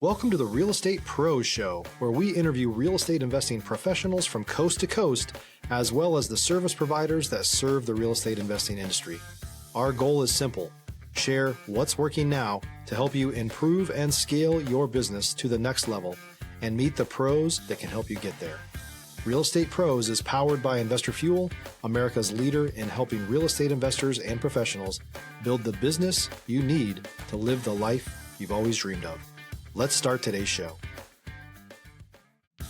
Welcome to the Real Estate Pros Show, where we interview real estate investing professionals from coast to coast, as well as the service providers that serve the real estate investing industry. Our goal is simple: share what's working now to help you improve and scale your business to the next level and meet the pros that can help you get there. Real Estate Pros is powered by Investor Fuel, America's leader in helping real estate investors and professionals build the business you need to live the life you've always dreamed of. Let's start today's show.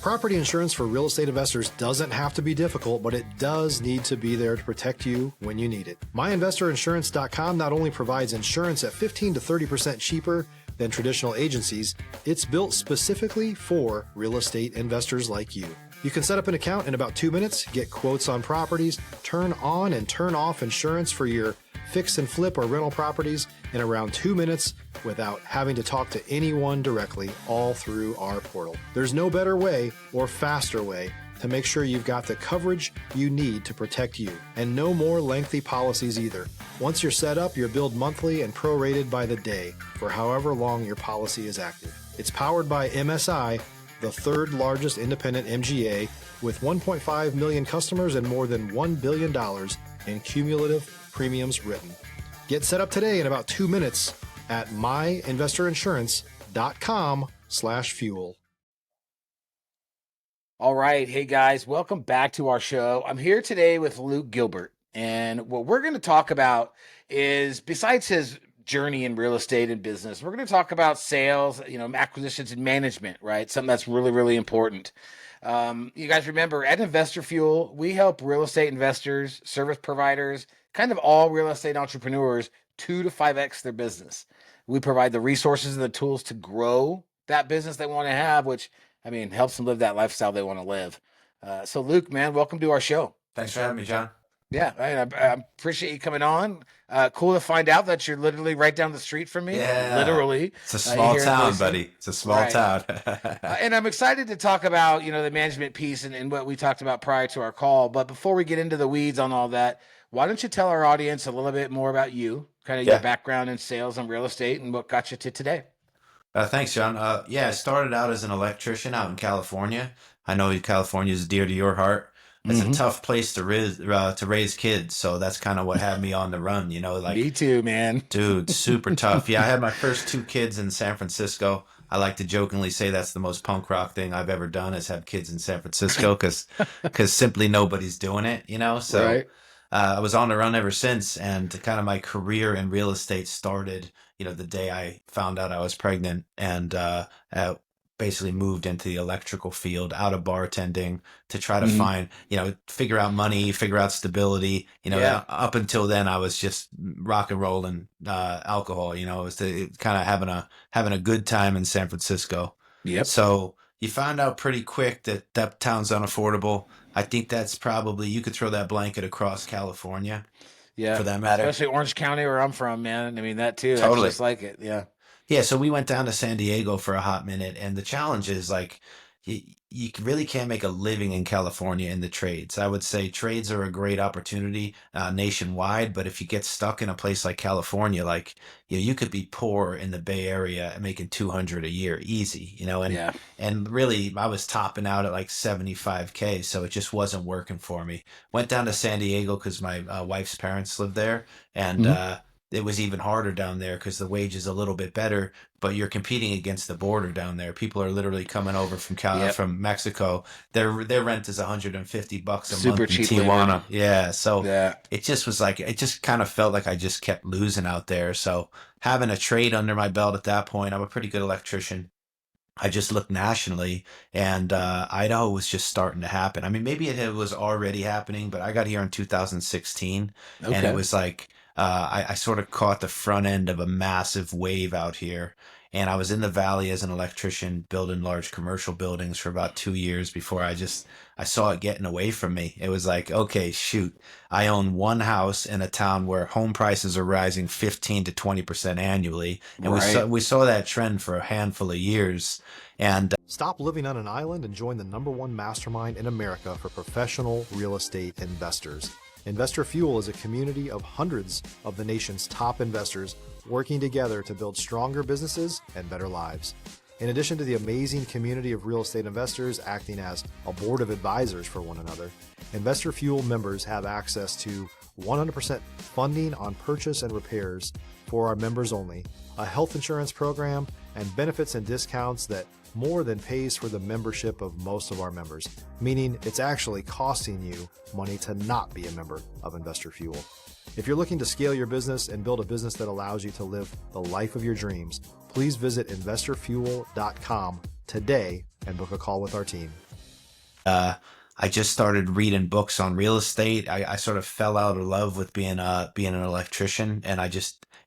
Property insurance for real estate investors doesn't have to be difficult, but it does need to be there to protect you when you need it. MyInvestorInsurance.com not only provides insurance at 15 to 30% cheaper than traditional agencies, it's built specifically for real estate investors like you. You can set up an account in about 2 minutes, get quotes on properties, turn on and turn off insurance for your fix and flip or rental properties in around 2 minutes without having to talk to anyone directly, all through our portal. There's no better way or faster way to make sure you've got the coverage you need to protect you, and no more lengthy policies either. Once you're set up, you're billed monthly and prorated by the day for however long your policy is active. It's powered by MSI, the third largest independent MGA, with 1.5 million customers and more than $1 billion in cumulative premiums written. Get set up today in about 2 minutes at myinvestorinsurance.com/fuel. All right. Hey guys, welcome back to our show. I'm here today with Luke Gilbert, and what we're going to talk about is, besides his journey in real estate and business, we're going to talk about sales, acquisitions and management, right? Something that's really, really important. You guys remember at Investor Fuel, we help real estate investors, service providers, kind of all real estate entrepreneurs 2 to 5x their business. We provide the resources and the tools to grow that business they want to have, which, helps them live that lifestyle they want to live. So Luke, man, welcome to our show. Thanks for having me, John. Yeah, I appreciate you coming on. Cool to find out that you're literally right down the street from me. Yeah. Literally. It's a small town, buddy. It's a small town. And I'm excited to talk about, the management piece and what we talked about prior to our call. But before we get into the weeds on all that, why don't you tell our audience a little bit more about you, kind of your background in sales and real estate and what got you to today? Thanks, John. I started out as an electrician out in California. I know California is dear to your heart. It's a tough place to raise kids, so that's kind of what had me on the run. Me too, man. Dude, super tough. Yeah, I had my first 2 kids in San Francisco. I like to jokingly say that's the most punk rock thing I've ever done, is have kids in San Francisco, because simply nobody's doing it. So. Right. I was on the run ever since, and kind of my career in real estate started, the day I found out I was pregnant, and basically moved into the electrical field out of bartending to try to find, figure out money, figure out stability. Up until then, I was just rock and roll and alcohol. It was kind of having a good time in San Francisco. Yep. So you found out pretty quick that town's unaffordable. I think that's probably, you could throw that blanket across California. Yeah. For that matter. Especially Orange County, where I'm from, man. That too. Totally. That's just like it. Yeah. Yeah. So we went down to San Diego for a hot minute. And the challenge is, like, you really can't make a living in California in the trades. I would say trades are a great opportunity nationwide, but if you get stuck in a place like California, like, you could be poor in the Bay Area and making $200 a year easy, and really I was topping out at like $75K, so it just wasn't working for me. Went down to San Diego because my wife's parents lived there, and it was even harder down there because the wage is a little bit better, but you're competing against the border down there. People are literally coming over from from Mexico. Their rent is $150 a Super month in cheap Tijuana. Labor. Yeah, so it just was like, it just kind of felt like I just kept losing out there. So having a trade under my belt at that point, I'm a pretty good electrician. I just looked nationally, and Idaho was just starting to happen. Maybe it was already happening, but I got here in 2016, and it was like, I sort of caught the front end of a massive wave out here, and I was in the valley as an electrician building large commercial buildings for about 2 years before I saw it getting away from me. It was like, okay, shoot, I own one house in a town where home prices are rising 15 to 20% annually, and we saw that trend for a handful of years. And stop living on an island and join the #1 mastermind in America for professional real estate investors. Investor Fuel is a community of hundreds of the nation's top investors working together to build stronger businesses and better lives. In addition to the amazing community of real estate investors acting as a board of advisors for one another, Investor Fuel members have access to 100% funding on purchase and repairs for our members only, a health insurance program, and benefits and discounts that more than pays for the membership of most of our members, meaning it's actually costing you money to not be a member of Investor Fuel. If you're looking to scale your business and build a business that allows you to live the life of your dreams, please visit investorfuel.com today and book a call with our team. I just started reading books on real estate. I sort of fell out of love with being an electrician, and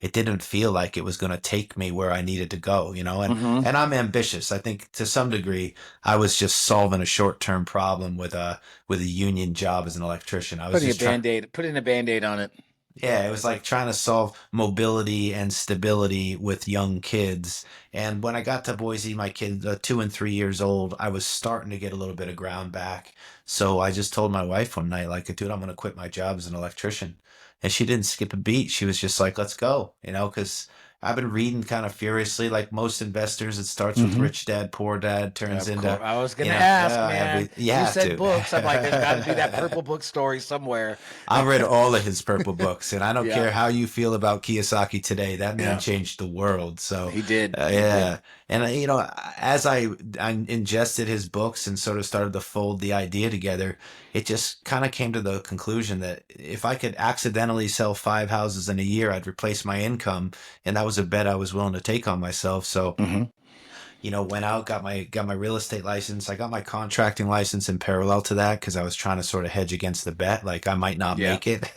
it didn't feel like it was going to take me where I needed to go, you know, and I'm ambitious. I think to some degree I was just solving a short-term problem with a union job as an electrician. I was putting a Band-Aid on it. Yeah, it was like trying to solve mobility and stability with young kids. And when I got to Boise, my kids, 2 and 3 years old, I was starting to get a little bit of ground back. So I just told my wife one night, like, dude, I'm going to quit my job as an electrician. And she didn't skip a beat. She was just like, let's go, you know, because I've been reading kind of furiously, like most investors. It starts with Rich Dad, Poor Dad, turns into. I was going to ask, man. You said to. Books. I'm like, there's got to be that purple book story somewhere. I read all of his purple books, and I don't care how you feel about Kiyosaki today. That man changed the world. So he did. And you know, as I ingested his books and sort of started to fold the idea together, it just kind of came to the conclusion that if I could accidentally sell 5 houses in a year, I'd replace my income, and that was a bet I was willing to take on myself. So, you know, went out, got my real estate license. I got my contracting license in parallel to that because I was trying to sort of hedge against the bet, like I might not make it.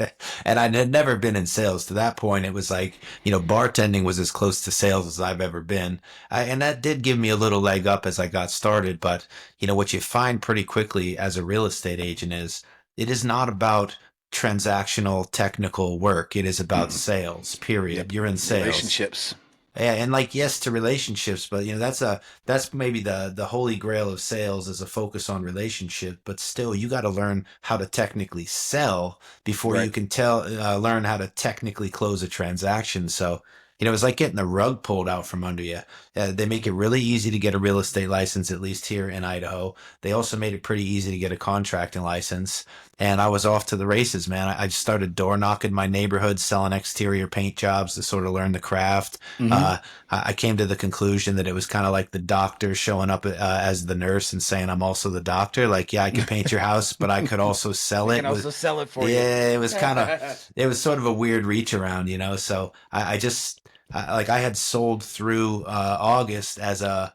And I had never been in sales. To that point, it was like, you know, bartending was as close to sales as I've ever been. And that did give me a little leg up as I got started. But, you know, what you find pretty quickly as a real estate agent is it is not about transactional technical work. It is about sales, period. You're in sales. Relationships. Yeah, and like, yes to relationships, but you know, that's maybe the holy grail of sales is a focus on relationship, but still you got to learn how to technically sell before you can learn how to technically close a transaction. So, you know, it's like getting the rug pulled out from under you. They make it really easy to get a real estate license, at least here in Idaho. They also made it pretty easy to get a contracting license. And I was off to the races, man. I just started door knocking my neighborhood, selling exterior paint jobs to sort of learn the craft. I came to the conclusion that it was kind of like the doctor showing up as the nurse and saying, I'm also the doctor. Like, yeah, I can paint your house, but I could also sell it. I can also sell it for you. Yeah, it was it was sort of a weird reach around, you know? So I had sold through August as a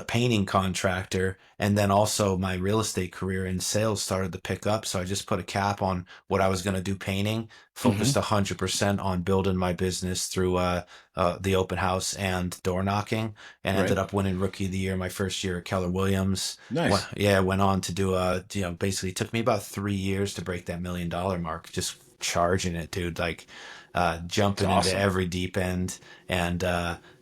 painting contractor, and then also my real estate career in sales started to pick up. So I just put a cap on what I was going to do painting, focused 100% on building my business through the open house and door knocking, and ended up winning Rookie of the Year my first year at Keller Williams. Nice. Went on to do basically it took me about 3 years to break that $1 million mark, just charging it, dude. Like jumping into every deep end and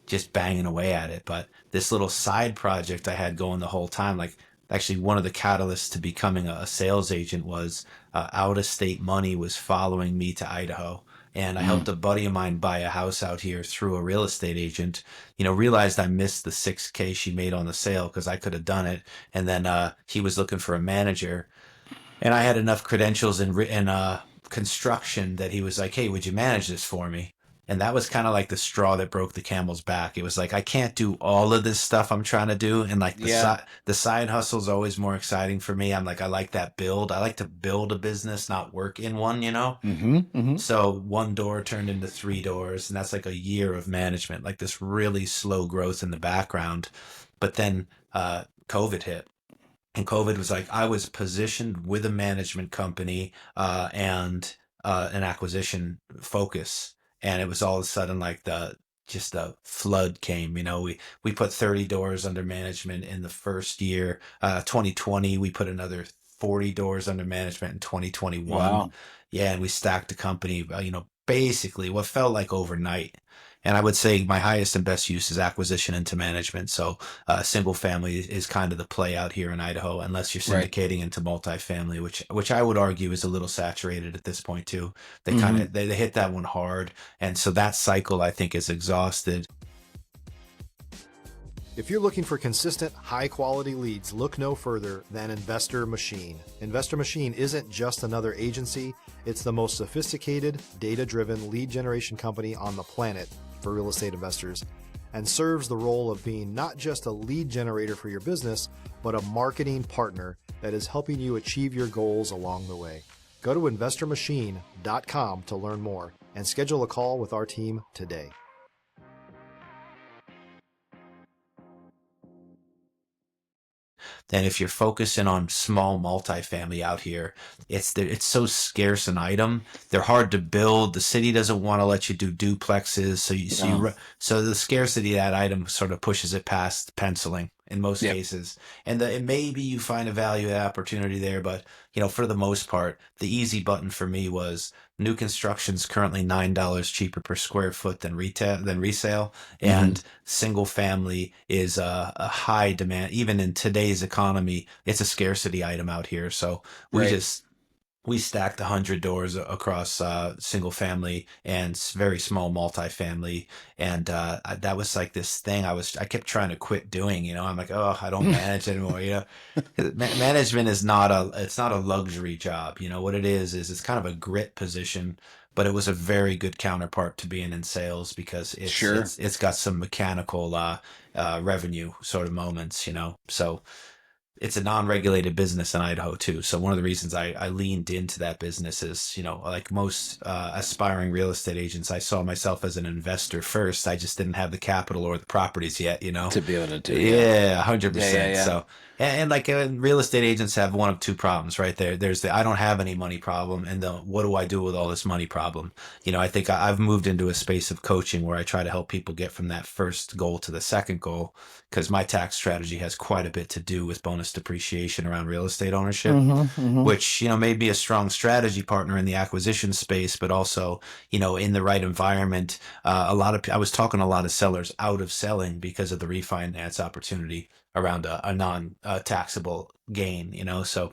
just banging away at it. But this little side project I had going the whole time, like actually one of the catalysts to becoming a sales agent was out-of-state money was following me to Idaho. And I helped a buddy of mine buy a house out here through a real estate agent, you know, realized I missed the $6,000 she made on the sale because I could have done it. And then he was looking for a manager, and I had enough credentials in construction that he was like, hey, would you manage this for me? And that was kind of like the straw that broke the camel's back. It was like, I can't do all of this stuff I'm trying to do. And like the side hustle is always more exciting for me. I'm like, I like that build. I like to build a business, not work in one, you know? So 1 door turned into 3 doors. And that's like a year of management, like this really slow growth in the background. But then COVID hit. And COVID was like, I was positioned with a management company and an acquisition focus. And it was all of a sudden like the flood came, you know, we put 30 doors under management in the first year. 2020, we put another 40 doors under management in 2021. Wow. Yeah. And we stacked the company, you know, basically what felt like overnight. And I would say my highest and best use is acquisition into management. So single family is kind of the play out here in Idaho, unless you're syndicating into multifamily, which I would argue is a little saturated at this point too. They kind of they hit that one hard, and so that cycle I think is exhausted. If you're looking for consistent, high-quality leads, look no further than Investor Machine. Investor Machine isn't just another agency. It's the most sophisticated, data-driven lead generation company on the planet for real estate investors, and serves the role of being not just a lead generator for your business, but a marketing partner that is helping you achieve your goals along the way. Go to investormachine.com to learn more and schedule a call with our team today. And if you're focusing on small multifamily out here, it's so scarce an item. They're hard to build. The city doesn't want to let you do duplexes, so the scarcity of that item sort of pushes it past penciling in most cases. And maybe you find a value opportunity there, but for the most part, the easy button for me was new construction's currently $9 cheaper per square foot than resale, and single family is a high demand. Even in today's economy, it's a scarcity item out here. So we stacked 100 doors across single family and very small multifamily, and that was like this thing I kept trying to quit doing. I'm like, oh, I don't manage anymore. Management is not a luxury job. What it is it's kind of a grit position, but it was a very good counterpart to being in sales because it's got some mechanical revenue sort of moments. So. It's a non-regulated business in Idaho too. So one of the reasons I leaned into that business is, like most aspiring real estate agents, I saw myself as an investor first. I just didn't have the capital or the properties yet, to be able to do. Yeah, 100%. Yeah. So, and like real estate agents have one of two problems right there. There's the I don't have any money problem, and the what do I do with all this money problem. I think I've moved into a space of coaching where I try to help people get from that first goal to the second goal, because my tax strategy has quite a bit to do with bonus depreciation around real estate ownership, which, may be a strong strategy partner in the acquisition space, but also, in the right environment. I was talking to a lot of sellers out of selling because of the refinance opportunity around a non-taxable gain, so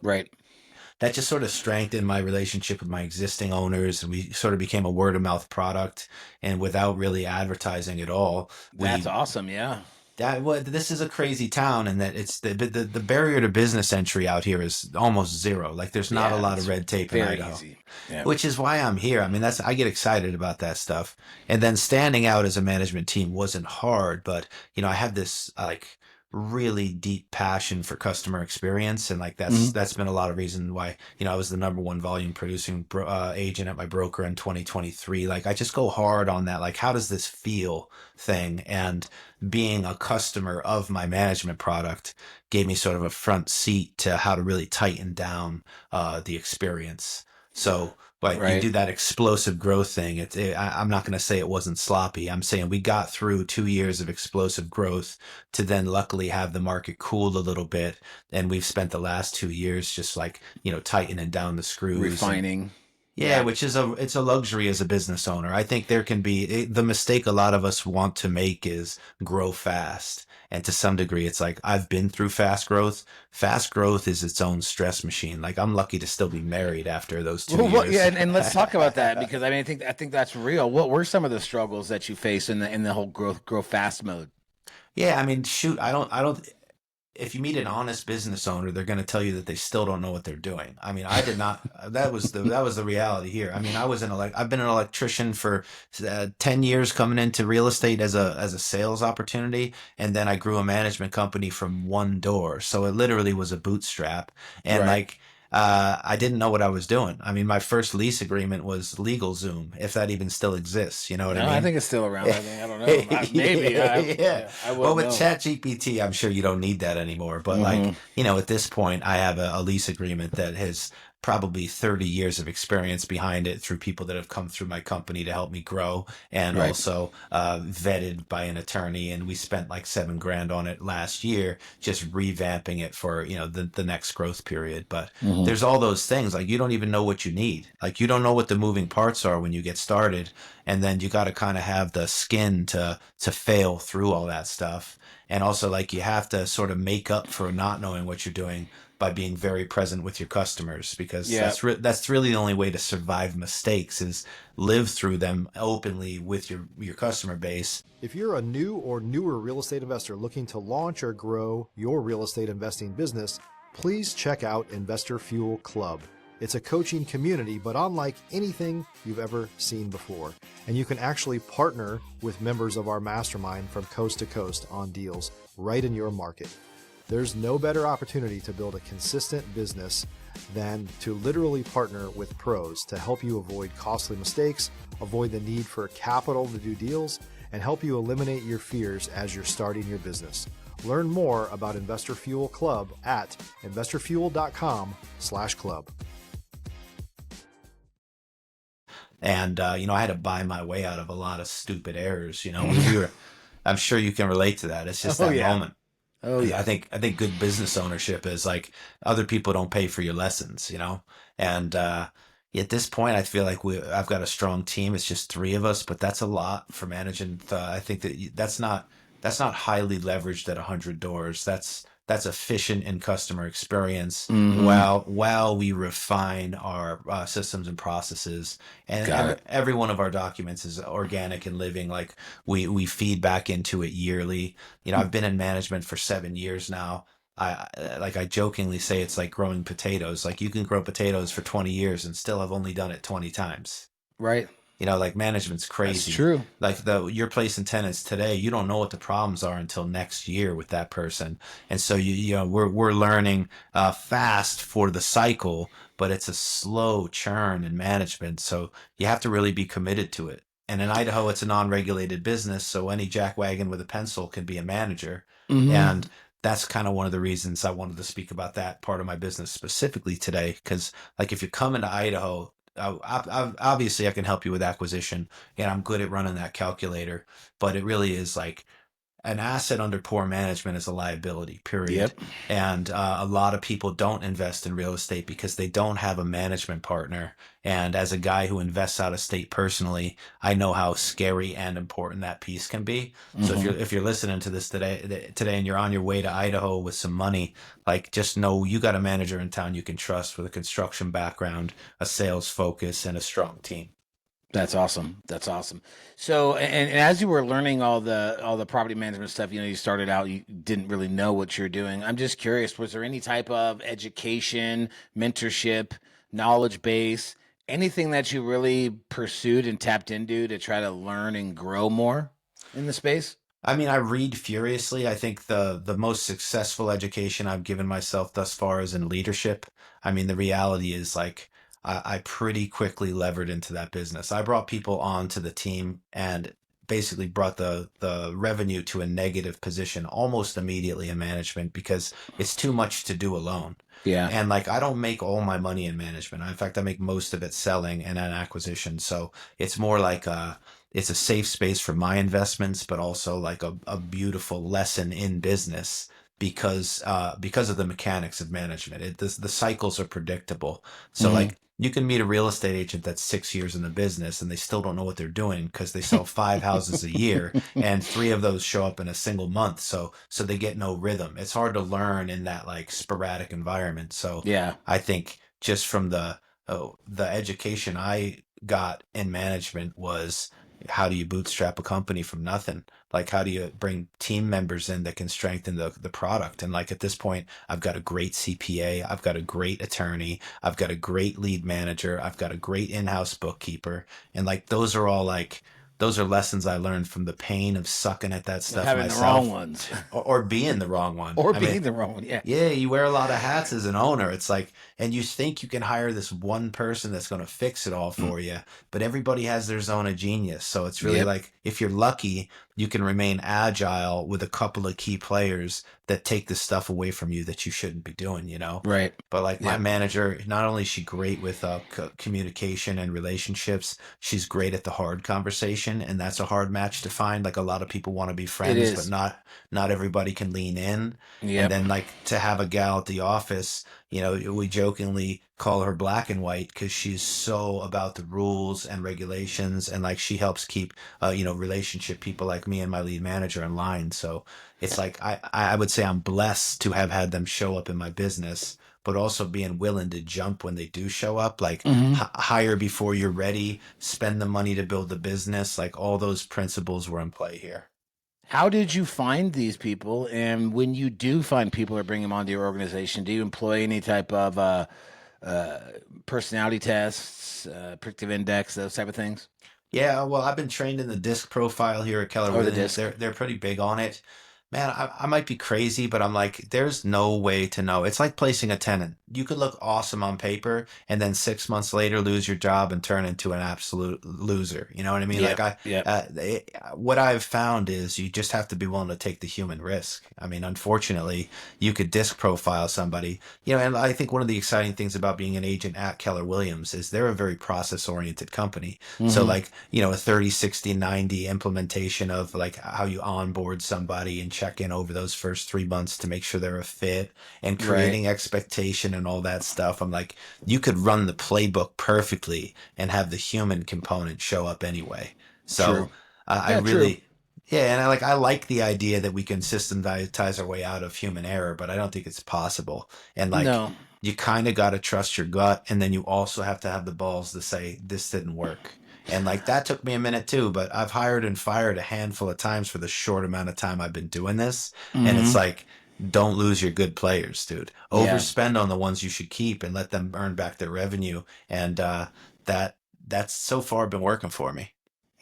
that just sort of strengthened my relationship with my existing owners, and we sort of became a word of mouth product, and without really advertising at all. That's awesome. Yeah. This is a crazy town, and that it's the barrier to business entry out here is almost zero. Like there's not a lot of red tape in Idaho, which is why I'm here. I mean, I get excited about that stuff. And then standing out as a management team wasn't hard, but I have this like really deep passion for customer experience, and like that's been a lot of reason why I was the number one volume producing agent at my broker in 2023. Like I just go hard on that, like how does this feel thing, and being a customer of my management product gave me sort of a front seat to how to really tighten down the experience. So you do that explosive growth thing. I'm not going to say it wasn't sloppy. I'm saying we got through 2 years of explosive growth to then luckily have the market cooled a little bit. And we've spent the last 2 years just like, tightening down the screws. Refining. Which is it's a luxury as a business owner. I think there can be the mistake a lot of us want to make is grow fast. And to some degree, it's like I've been through fast growth. Fast growth is its own stress machine. Like I'm lucky to still be married after those 2 years. And let's talk about that, because I think that's real. What were some of the struggles that you faced in the whole grow fast mode? Yeah, I mean, shoot, I don't. If you meet an honest business owner, they're going to tell you that they still don't know what they're doing. I mean, I did not. That was the reality here. I mean, I've been an electrician for 10 years coming into real estate as a sales opportunity, and then I grew a management company from one door. So it literally was a bootstrap, and I didn't know what I was doing. I mean, my first lease agreement was LegalZoom, if that even still exists. You know what I mean? I think it's still around. I don't know. Maybe. Well, with ChatGPT, I'm sure you don't need that anymore. But at this point, I have a lease agreement that has probably 30 years of experience behind it through people that have come through my company to help me grow, and also vetted by an attorney. And we spent like $7,000 on it last year, just revamping it for, the next growth period. But there's all those things, like you don't even know what you need. Like you don't know what the moving parts are when you get started. And then you got to kind of have the skin to fail through all that stuff. And also, like, you have to sort of make up for not knowing what you're doing by being very present with your customers, because Yeah. that's really the only way to survive mistakes, is live through them openly with your customer base. If you're a new or newer real estate investor looking to launch or grow your real estate investing business, please check out Investor Fuel Club. It's a coaching community, but unlike anything you've ever seen before. And you can actually partner with members of our mastermind from coast to coast on deals right in your market. There's no better opportunity to build a consistent business than to literally partner with pros to help you avoid costly mistakes, avoid the need for capital to do deals, and help you eliminate your fears as you're starting your business. Learn more about Investor Fuel Club at investorfuel.com/club. And, I had to buy my way out of a lot of stupid errors, when I'm sure you can relate to that. It's just that moment. Oh yeah. I think good business ownership is like, other people don't pay for your lessons, and, at this point, I feel like I've got a strong team. It's just 3 of us, but that's a lot for managing. I think that's not highly leveraged at 100 doors. That's efficient in customer experience, while we refine our systems and processes. And every one of our documents is organic and living. Like, we feed back into it yearly. I've been in management for 7 years now. I jokingly say it's like growing potatoes. Like, you can grow potatoes for 20 years and still have only done it 20 times. Right. Like, management's crazy. That's true. Like, you're placing tenants today, you don't know what the problems are until next year with that person. And so we're learning fast for the cycle, but it's a slow churn in management. So you have to really be committed to it. And in Idaho, it's a non-regulated business, so any jackwagon with a pencil can be a manager. And that's kind of one of the reasons I wanted to speak about that part of my business specifically today. Because, like, if you come into Idaho, obviously I can help you with acquisition, and I'm good at running that calculator, but it really is like, an asset under poor management is a liability, period. Yep. And a lot of people don't invest in real estate because they don't have a management partner. And as a guy who invests out of state personally, I know how scary and important that piece can be. So if you're listening to this today and you're on your way to Idaho with some money, like, just know you got a manager in town you can trust with a construction background, a sales focus, and a strong team. That's awesome. That's awesome. So, and as you were learning all the property management stuff, you started out, you didn't really know what you're doing. I'm just curious, was there any type of education, mentorship, knowledge base, anything that you really pursued and tapped into to try to learn and grow more in the space? I mean, I read furiously. I think the most successful education I've given myself thus far is in leadership. I mean, the reality is, like, I pretty quickly levered into that business. I brought people onto the team and basically brought the revenue to a negative position almost immediately in management, because it's too much to do alone. Yeah. And, like, I don't make all my money in management. In fact, I make most of it selling and an acquisition. So it's more like it's a safe space for my investments, but also like a beautiful lesson in business, because of the mechanics of management. The cycles are predictable. So like, you can meet a real estate agent that's 6 years in the business and they still don't know what they're doing, because they sell 5 houses a year and 3 of those show up in a single month. So they get no rhythm. It's hard to learn in that, like, sporadic environment. So Yeah. I think just from the education I got in management was, how do you bootstrap a company from nothing? Like, how do you bring team members in that can strengthen the product? And, like, at this point, I've got a great CPA, I've got a great attorney, I've got a great lead manager, I've got a great in-house bookkeeper. And, like, those are lessons I learned from the pain of sucking at that stuff Having myself. the wrong ones. Or being the wrong one. The wrong one, yeah. Yeah, you wear a lot of hats as an owner. It's like, and you think you can hire this one person that's going to fix it all for you, but everybody has their zone of genius. So it's really like, if you're lucky, you can remain agile with a couple of key players that take the stuff away from you that you shouldn't be doing, Right. But, like, my manager, not only is she great with communication and relationships, she's great at the hard conversation, and that's a hard match to find. Like, a lot of people want to be friends, but not everybody can lean in. Yep. And then, like, to have a gal at the office, We jokingly call her black and white because she's so about the rules and regulations, and like she helps keep relationship people like me and my lead manager in line. So it's like I would say I'm blessed to have had them show up in my business, but also being willing to jump when they do show up, like Hmm. hire before you're ready, spend the money to build the business. Like all those principles were in play here. How did you find these people? And when you do find people or bring them onto your organization, do you employ any type of uh, personality tests, predictive index, those type of things? Yeah, well, I've been trained in the disc profile here at Keller Or the Williams. disc? They're pretty big on it. Man, I might be crazy, but I'm like, there's no way to know. It's like placing a tenant. You could look awesome on paper, and then 6 months later lose your job and turn into an absolute loser. You know what I mean? Yep. Yep. What I've found is you just have to be willing to take the human risk. I mean, unfortunately, you could disc profile somebody, and I think one of the exciting things about being an agent at Keller Williams is they're a very process oriented company. So Hmm. like, a 30, 60, 90 implementation of like how you onboard somebody and check in over those first 3 months to make sure they're a fit and Right. creating expectation and all that stuff. I'm like, you could run the playbook perfectly and have the human component show up anyway. True. So I Yeah, true. really, yeah, and I like the idea that we can systematize our way out of human error, but I don't think it's possible. And like, No. you kind of got to trust your gut, and then you also have to have the balls to say this didn't work. And like that took me a minute too, but I've hired and fired a handful of times for the short amount of time I've been doing this. And it's Hmm. like, don't lose your good players, dude. Yeah. Overspend on the ones you should keep and let them earn back their revenue. And that that's so far been working for me.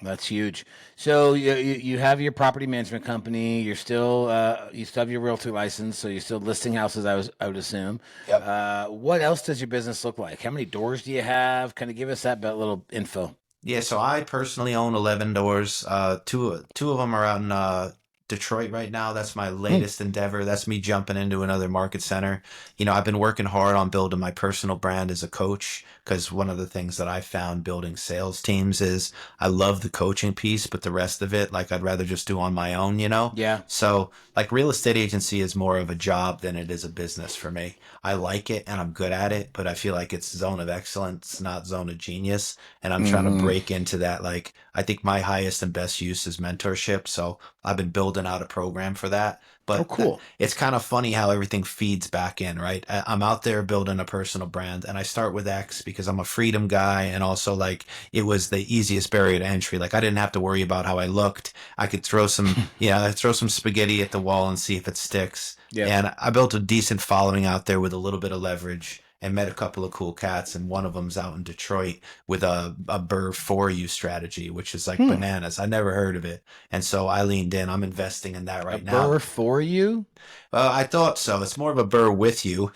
That's huge. So you have your property management company. You still have your realty license, so you're still listing houses. I would assume. Yep. What else does your business look like? How many doors do you have? Kind of give us that little info. Yeah, so I personally own 11 doors. Two of them are out in Detroit right now. That's my Hmm. latest endeavor. That's me jumping into another market center. I've been working hard on building my personal brand as a coach because one of the things that I found building sales teams is I love the coaching piece, but the rest of it, like I'd rather just do on my own. Yeah. So like real estate agency is more of a job than it is a business for me. I like it and I'm good at it, but I feel like it's zone of excellence, not zone of genius, and I'm trying to Hmm. break into that. Like, I think my highest and best use is mentorship. So I've been building out a program for that. Oh, But cool. it's kind of funny how everything feeds back in, right? I'm out there building a personal brand, and I start with X because I'm a freedom guy. And also, like, it was the easiest barrier to entry. Like, I didn't have to worry about how I looked. I could throw some spaghetti at the wall and see if it sticks. Yep. And I built a decent following out there with a little bit of leverage and met a couple of cool cats. And one of them's out in Detroit with a Burr for you strategy, which is like Hmm. bananas. I never heard of it. And so I leaned in. I'm investing in that A right now. burr for you? I thought so. It's more of a Burr with you,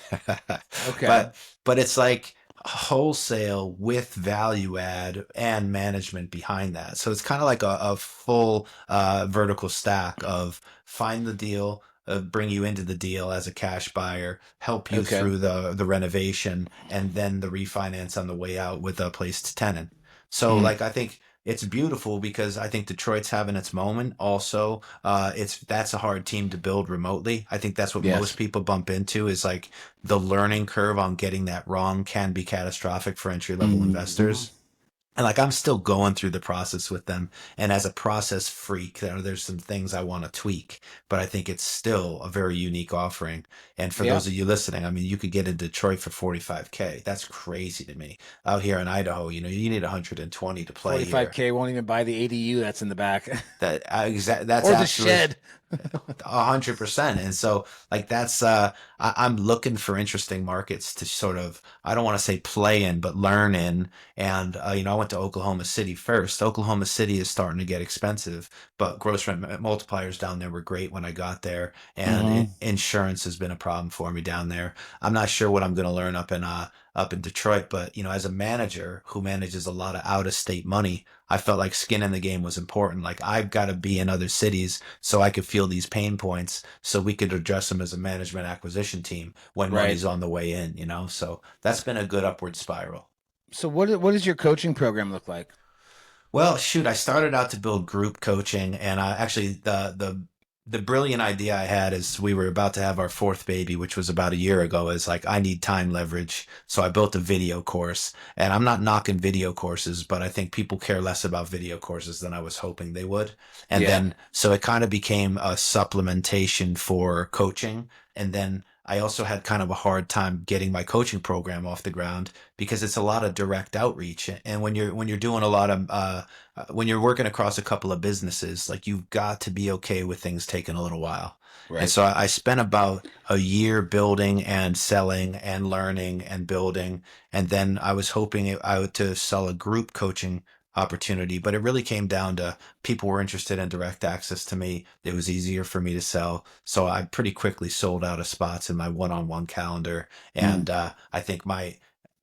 Okay. but it's like wholesale with value add and management behind that. So it's kind of like a full vertical stack of find the deal, bring you into the deal as a cash buyer, help you Okay. through the renovation, and then the refinance on the way out with a placed tenant. So Hmm. like I think it's beautiful because I think Detroit's having its moment. Also, that's a hard team to build remotely. I think that's what most Yes. people bump into is like the learning curve on getting that wrong can be catastrophic for entry level Hmm. investors. And like I'm still going through the process with them. And as a process freak, there's some things I want to tweak, but I think it's still a very unique offering. And for Yeah. those of you listening, I mean, you could get in Detroit for 45K. That's crazy to me. Out here in Idaho, you need 120 to play here. 45K won't even buy the ADU that's in the back That's or the absolutely shed. 100%. And so like I'm looking for interesting markets to sort of, I don't want to say play in, but learn in. And I went to Oklahoma City first. Oklahoma City is starting to get expensive, but gross rent multipliers down there were great when I got there. And Hmm. insurance has been a problem for me down there. I'm not sure what I'm going to learn up in Detroit, but as a manager who manages a lot of out of state money, I felt like skin in the game was important. Like I've got to be in other cities so I could feel these pain points so we could address them as a management acquisition team when Right. money's on the way in. So that's been a good upward spiral. So what does your coaching program look like? Well, shoot, I started out to build group coaching, and I actually the the brilliant idea I had is we were about to have our fourth baby, which was about a year ago, is like, I need time leverage. So I built a video course, and I'm not knocking video courses, but I think people care less about video courses than I was hoping they would. And Yeah. then, so it kind of became a supplementation for coaching. And then I also had kind of a hard time getting my coaching program off the ground because it's a lot of direct outreach. And when you're doing a lot of, when you're working across a couple of businesses, like, you've got to be okay with things taking a little while. And Right. so I spent about a year building and selling and learning and building. And then I was hoping I would to sell a group coaching opportunity, but it really came down to people were interested in direct access to me. It was easier for me to sell. So I pretty quickly sold out of spots in my one-on-one calendar. Mm. And I think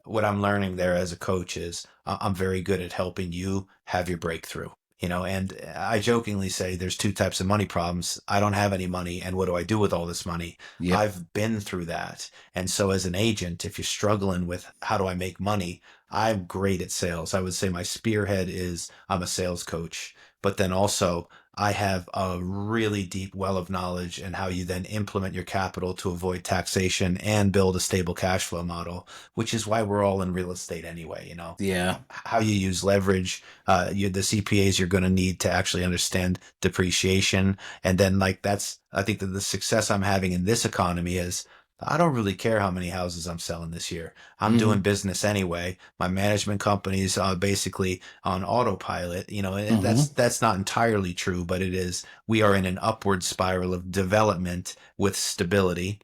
what I'm learning there as a coach is I'm very good at helping you have your breakthrough. And I jokingly say there's two types of money problems. I don't have any money, and what do I do with all this money? Yep. I've been through that. And so as an agent, if you're struggling with how do I make money, I'm great at sales. I would say my spearhead is I'm a sales coach, but then also I have a really deep well of knowledge in how you then implement your capital to avoid taxation and build a stable cash flow model, which is why we're all in real estate anyway. Yeah. How you use leverage, the CPAs you're going to need to actually understand depreciation. And then, like, I think that the success I'm having in this economy is I don't really care how many houses I'm selling this year. I'm doing business anyway. My management company's basically on autopilot, and that's not entirely true, but it is. We are in an upward spiral of development with stability.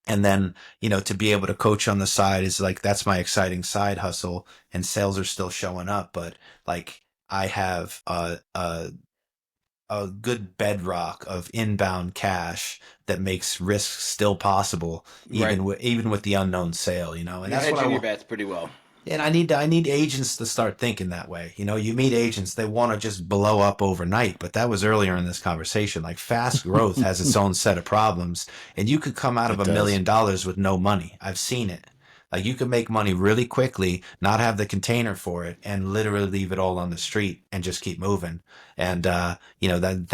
And then, to be able to coach on the side is like, that's my exciting side hustle, and sales are still showing up. But like, I have a good bedrock of inbound cash that makes risk still possible, Right. even with the unknown sale, and You're that's what I hedging your want. bets pretty well. And I need agents to start thinking that way. You meet agents, they want to just blow up overnight, but that was earlier in this conversation. Like, fast growth has its own set of problems, and you could come out of It $1 does. million with no money. I've seen it. Like, you can make money really quickly, not have the container for it, and literally leave it all on the street and just keep moving. And that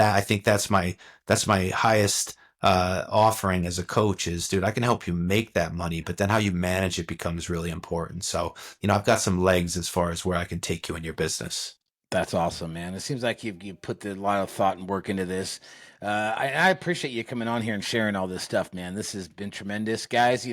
I think that's my highest offering as a coach is, dude, I can help you make that money, but then how you manage it becomes really important. So, I've got some legs as far as where I can take you in your business. That's awesome, man. It seems like you put a lot of thought and work into this. I appreciate you coming on here and sharing all this stuff, man. This has been tremendous, guys.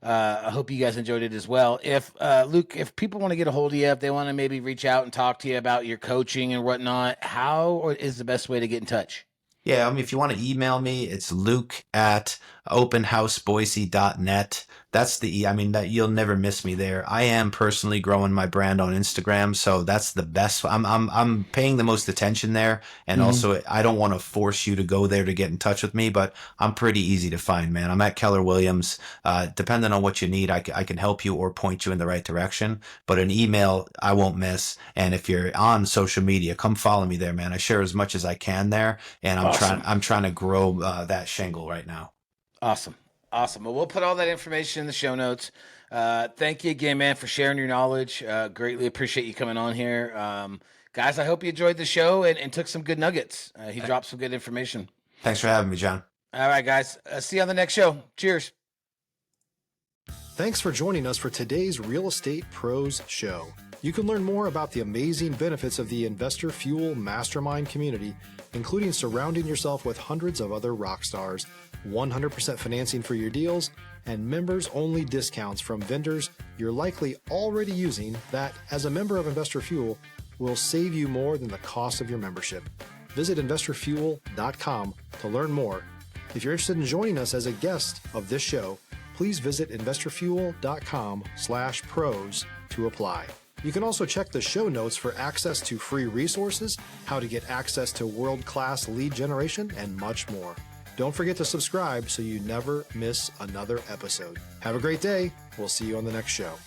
I hope you guys enjoyed it as well. If Luke, if people want to get a hold of you, if they want to maybe reach out and talk to you about your coaching and whatnot, how is the best way to get in touch? Yeah, if you want to email me, it's luke@openhouseboise.net. That's that you'll never miss me there. I am personally growing my brand on Instagram, so that's the best. I'm paying the most attention there, and also I don't want to force you to go there to get in touch with me, but I'm pretty easy to find, man. I'm at Keller Williams. Depending on what you need, I can help you or point you in the right direction. But an email I won't miss, and if you're on social media, come follow me there, man. I share as much as I can there, and I'm trying to grow that shingle right now. Awesome. Well, we'll put all that information in the show notes. Thank you again, man, for sharing your knowledge. Greatly appreciate you coming on here. Guys, I hope you enjoyed the show and took some good nuggets. He dropped some good information. Thanks for having me, John. All right, guys. See you on the next show. Cheers. Thanks for joining us for today's Real Estate Pros Show. You can learn more about the amazing benefits of the Investor Fuel Mastermind community, including surrounding yourself with hundreds of other rock stars, 100% financing for your deals, and members-only discounts from vendors you're likely already using that, as a member of Investor Fuel, will save you more than the cost of your membership. Visit investorfuel.com to learn more. If you're interested in joining us as a guest of this show, please visit investorfuel.com/pros to apply. You can also check the show notes for access to free resources, how to get access to world-class lead generation, and much more. Don't forget to subscribe so you never miss another episode. Have a great day. We'll see you on the next show.